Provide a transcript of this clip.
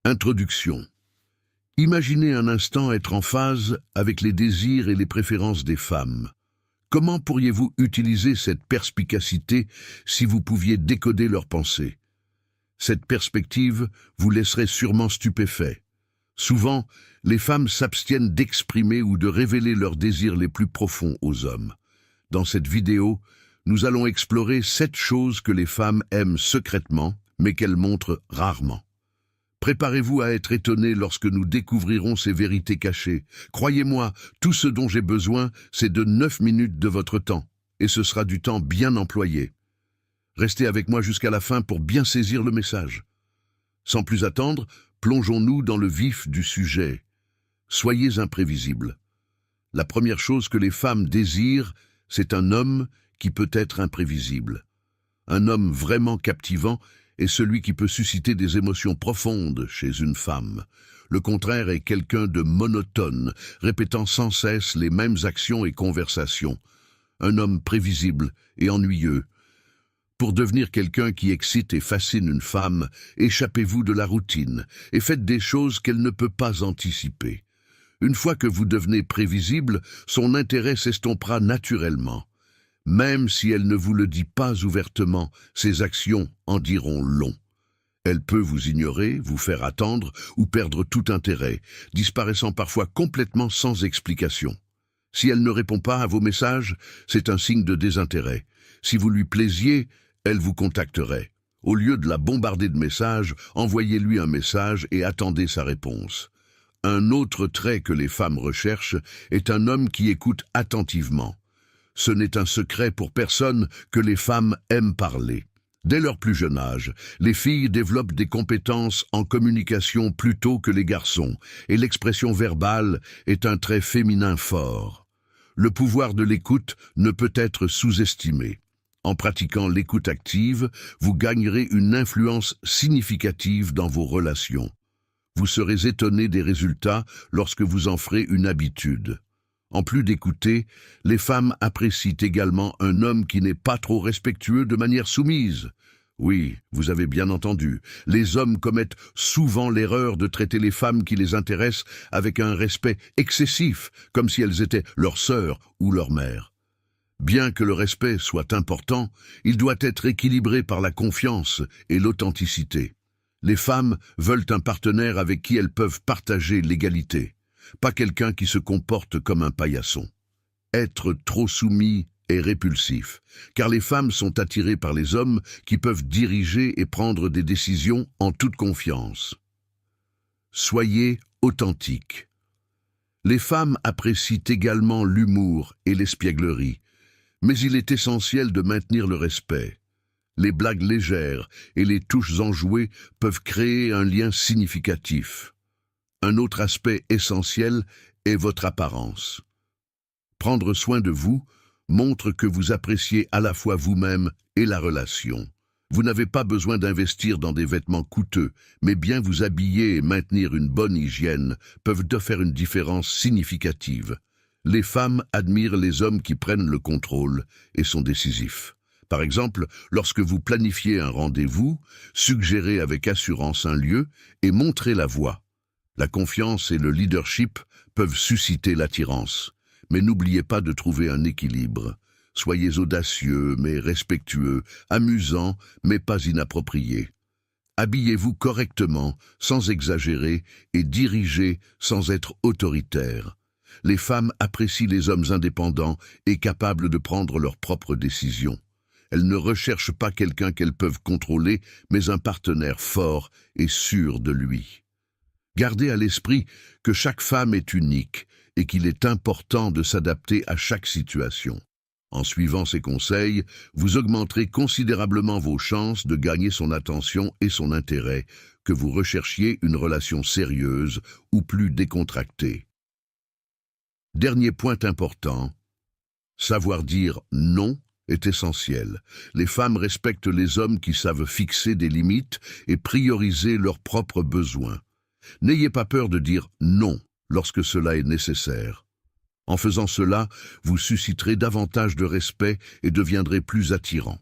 Introduction. Imaginez un instant être en phase avec les désirs et les préférences des femmes. Comment pourriez-vous utiliser cette perspicacité si vous pouviez décoder leurs pensées? Cette perspective vous laisserait sûrement stupéfait. Souvent, les femmes s'abstiennent d'exprimer ou de révéler leurs désirs les plus profonds aux hommes. Dans cette vidéo, nous allons explorer 7 choses que les femmes aiment secrètement, mais qu'elles montrent rarement. Préparez-vous à être étonné lorsque nous découvrirons ces vérités cachées. Croyez-moi, tout ce dont j'ai besoin, c'est de 9 minutes de votre temps, et ce sera du temps bien employé. Restez avec moi jusqu'à la fin pour bien saisir le message. Sans plus attendre, plongeons-nous dans le vif du sujet. Soyez imprévisibles. La première chose que les femmes désirent, c'est un homme qui peut être imprévisible. Un homme vraiment captivant est celui qui peut susciter des émotions profondes chez une femme. Le contraire est quelqu'un de monotone, répétant sans cesse les mêmes actions et conversations. Un homme prévisible et ennuyeux. Pour devenir quelqu'un qui excite et fascine une femme, échappez-vous de la routine et faites des choses qu'elle ne peut pas anticiper. Une fois que vous devenez prévisible, son intérêt s'estompera naturellement. Même si elle ne vous le dit pas ouvertement, ses actions en diront long. Elle peut vous ignorer, vous faire attendre ou perdre tout intérêt, disparaissant parfois complètement sans explication. Si elle ne répond pas à vos messages, c'est un signe de désintérêt. Si vous lui plaisiez, elle vous contacterait. Au lieu de la bombarder de messages, envoyez-lui un message et attendez sa réponse. Un autre trait que les femmes recherchent est un homme qui écoute attentivement. Ce n'est un secret pour personne que les femmes aiment parler. Dès leur plus jeune âge, les filles développent des compétences en communication plus tôt que les garçons, et l'expression verbale est un trait féminin fort. Le pouvoir de l'écoute ne peut être sous-estimé. En pratiquant l'écoute active, vous gagnerez une influence significative dans vos relations. Vous serez étonné des résultats lorsque vous en ferez une habitude. En plus d'écouter, les femmes apprécient également un homme qui n'est pas trop respectueux de manière soumise. Oui, vous avez bien entendu, les hommes commettent souvent l'erreur de traiter les femmes qui les intéressent avec un respect excessif, comme si elles étaient leur sœur ou leur mère. Bien que le respect soit important, il doit être équilibré par la confiance et l'authenticité. Les femmes veulent un partenaire avec qui elles peuvent partager l'égalité. Pas quelqu'un qui se comporte comme un paillasson. Être trop soumis est répulsif, car les femmes sont attirées par les hommes qui peuvent diriger et prendre des décisions en toute confiance. Soyez authentiques. Les femmes apprécient également l'humour et l'espièglerie, mais il est essentiel de maintenir le respect. Les blagues légères et les touches enjouées peuvent créer un lien significatif. Un autre aspect essentiel est votre apparence. Prendre soin de vous montre que vous appréciez à la fois vous-même et la relation. Vous n'avez pas besoin d'investir dans des vêtements coûteux, mais bien vous habiller et maintenir une bonne hygiène peuvent faire une différence significative. Les femmes admirent les hommes qui prennent le contrôle et sont décisifs. Par exemple, lorsque vous planifiez un rendez-vous, suggérez avec assurance un lieu et montrez la voie. La confiance et le leadership peuvent susciter l'attirance, mais n'oubliez pas de trouver un équilibre. Soyez audacieux mais respectueux, amusant mais pas inapproprié. Habillez-vous correctement, sans exagérer, et dirigez sans être autoritaire. Les femmes apprécient les hommes indépendants et capables de prendre leurs propres décisions. Elles ne recherchent pas quelqu'un qu'elles peuvent contrôler, mais un partenaire fort et sûr de lui. Gardez à l'esprit que chaque femme est unique et qu'il est important de s'adapter à chaque situation. En suivant ces conseils, vous augmenterez considérablement vos chances de gagner son attention et son intérêt, que vous recherchiez une relation sérieuse ou plus décontractée. Dernier point important, savoir dire non est essentiel. Les femmes respectent les hommes qui savent fixer des limites et prioriser leurs propres besoins. N'ayez pas peur de dire non lorsque cela est nécessaire. En faisant cela, vous susciterez davantage de respect et deviendrez plus attirant.